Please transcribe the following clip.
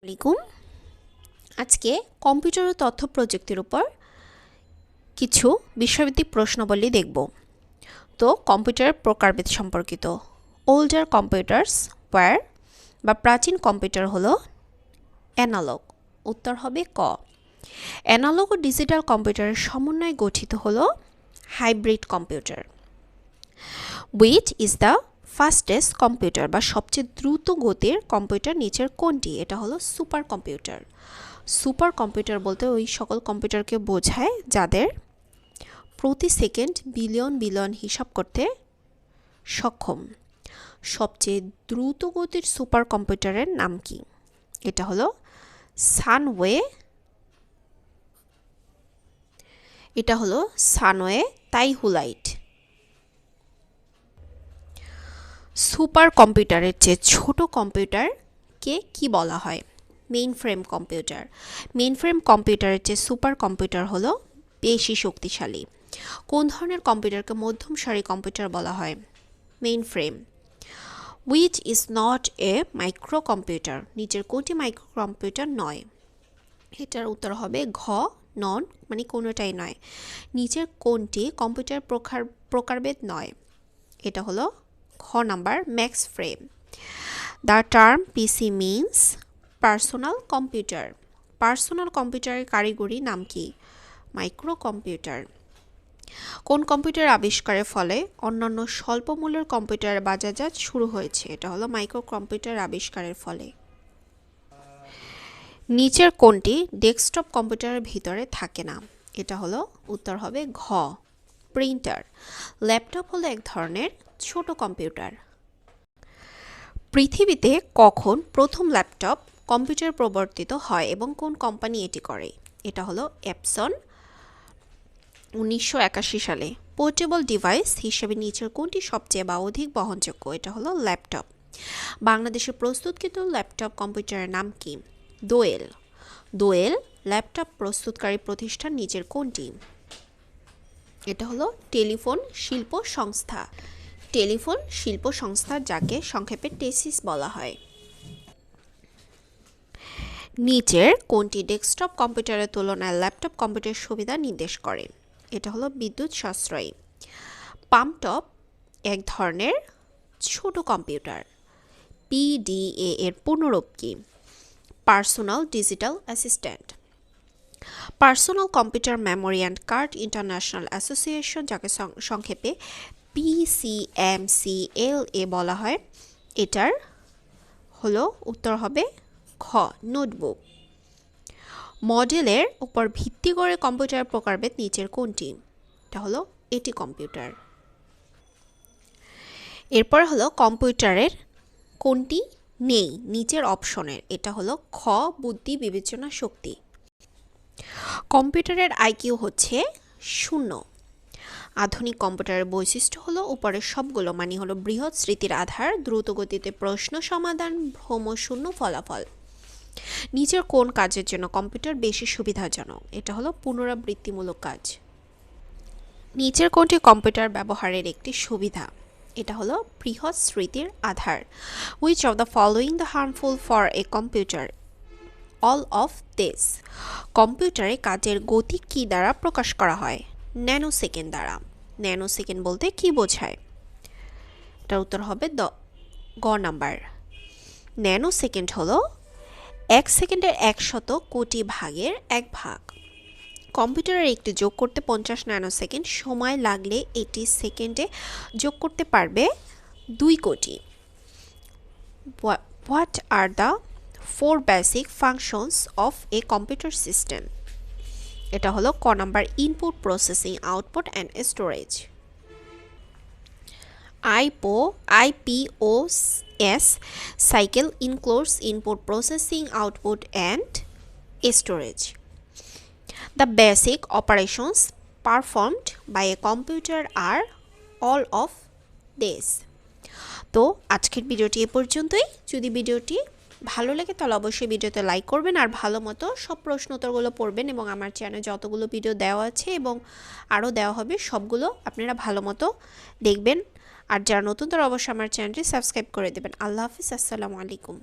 আসসালামু আজকে কম্পিউটার ও তথ্য প্রযুক্তির উপর কিছু বিষয়ভিত্তিক প্রশ্নাবলী দেখব। তো কম্পিউটারের প্রকারভেদ সম্পর্কিত। ওল্ডার কম্পিউটারস ওয়্যার বা প্রাচীন কম্পিউটার হলো অ্যানালগ। উত্তর হবে ক। অ্যানালগ ও ডিজিটাল কম্পিউটারের সমন্বয়ে গঠিত হলো hybrid computer. Which is the fastest computer বা সবচেয়ে দ্রুত গতির কম্পিউটার নিচের কোনটি? এটা হলো সুপার কম্পিউটার। সুপার কম্পিউটার বলতে ওই সকল কম্পিউটারকে বোঝায় যাদের প্রতি সেকেন্ড বিলিয়ন বিলিয়ন হিসাব করতে সক্ষম। সবচেয়ে দ্রুত গতির সুপার কম্পিউটারের নাম কি? এটা হলো সানওয়ে তাইহুলাইট। সুপার কম্পিউটারের চেয়ে ছোট কম্পিউটারকে কি বলা হয়? Main frame computer. Main frame কম্পিউটারের চেয়ে সুপার কম্পিউটার হলো বেশি শক্তিশালী। কোন ধরনের কম্পিউটারকে মধ্যম সারি কম্পিউটার বলা হয়? Main frame. Which is not a micro computer? নিচের কোনটি মাইক্রো কম্পিউটার নয়? এটার উত্তর হবে ঘ, নন, মানে কোনোটাই নয়। নিচের কোনটি কম্পিউটার প্রকারভেদ নয়? এটা হলো খ number, max frame. The term PC means personal computer. Personal কম্পিউটারের কারিগরি নাম কি? Micro computer. কোন কম্পিউটার আবিষ্কারের ফলে অন্যান্য স্বল্প মূল্যের কম্পিউটারের বাজারজাত শুরু হয়েছে? এটা হলো মাইক্রো কম্পিউটার আবিষ্কারের ফলে। নিচের কোনটি ডেস্কটপ কম্পিউটারের ভিতরে থাকে না? এটা হলো উত্তর হবে ঘ, প্রিন্টার। ল্যাপটপ হলো এক ধরনের ছোট কম্পিউটার। পৃথিবীতে কখন প্রথম ল্যাপটপ কম্পিউটার প্রবর্তিত হয় এবং কোন কোম্পানি এটি করে? এটা হলো এপসন, 1981 সালে। পোর্টেবল ডিভাইস হিসেবে নিচের কোনটি সবচেয়ে বা অধিক বহনযোগ্য? এটা হলো ল্যাপটপ। বাংলাদেশে প্রস্তুতকৃত ল্যাপটপ কম্পিউটারের নাম কি? দোয়েল। দোয়েল ল্যাপটপ প্রস্তুতকারী প্রতিষ্ঠান নিচের কোনটি? এটা হলো টেলিফোন শিল্প সংস্থা। টেলিফোন শিল্প সংস্থা, যাকে সংক্ষেপে টেসিস বলা হয়। নিচের কোনটি ডেস্কটপ কম্পিউটারের তুলনায় ল্যাপটপ কম্পিউটারের সুবিধা নির্দেশ করে? এটা হলো বিদ্যুৎ সাশ্রয়ী। পামটপ এক ধরনের ছোট কম্পিউটার। পিডিএ এর পূর্ণরূপ কি? Personal digital assistant. Personal computer memory and card international association, যাকে সংক্ষেপে PCMCLA বলা হয়, এটার হলো উত্তর হবে খ, নোটবুক। মডেলের উপর ভিত্তি করে কম্পিউটারের প্রকারভেদ নিচের কোনটি? এটা হলো এটি কম্পিউটার। এরপর হলো কম্পিউটারের কোনটি নেই নিচের অপশনের? এটা হলো খ, বুদ্ধি বিবেচনা শক্তি। কম্পিউটারের আইকিউ হচ্ছে 0। আধুনিক কম্পিউটারের বৈশিষ্ট্য হলো উপরের সবগুলো, মানে হলো বৃহৎ স্মৃতির আধার, দ্রুত গতিতে প্রশ্ন সমাধান, ভ্রমশূন্য ফলাফল। নিচের কোন কাজের জন্য কম্পিউটার বেশি সুবিধাজনক? এটা হলো পুনরাবৃত্তিমূলক কাজ। নিচের কোনটি কম্পিউটার ব্যবহারের একটি সুবিধা? এটা হলো বৃহৎ স্মৃতির আধার। Which of the following the harmful for a computer? All of this. কম্পিউটারে কাজের গতি কি দ্বারা প্রকাশ করা হয়? ন্যানো সেকেন্ড দ্বারা। ন্যানো সেকেন্ড বলতে কি বোঝায়? এটার উত্তর হবে গ নাম্বার। ন্যানো সেকেন্ড হলো 1 সেকেন্ডের 100 কোটি ভাগের 1 ভাগ। কম্পিউটারের একটি যোগ করতে 50 ন্যানো সেকেন্ড সময় লাগলে এটি সেকেন্ডে যোগ করতে পারবে 2 কোটি। What are the 4 basic functions of a computer system? এটা হলো ক number, input, processing, output and storage. IPOS cycle includes input, processing, output and storage. The basic operations performed by a computer are all of these. তো আজকের ভিডিওটি এ পর্যন্তই। যদি ভিডিওটি ভালো লাগে তাহলে অবশ্যই ভিডিওতে লাইক করবেন আর ভালো মতো সব প্রশ্ন উত্তরগুলো পড়বেন, এবং আমার চ্যানেলে যতগুলো ভিডিও দেওয়া আছে এবং আরও দেওয়া হবে সবগুলো আপনারা ভালো মতো দেখবেন। আর যারা নতুন তারা অবশ্যই আমার চ্যানেলটি সাবস্ক্রাইব করে দেবেন। আল্লাহ হাফিজ, আসসালামু আলাইকুম।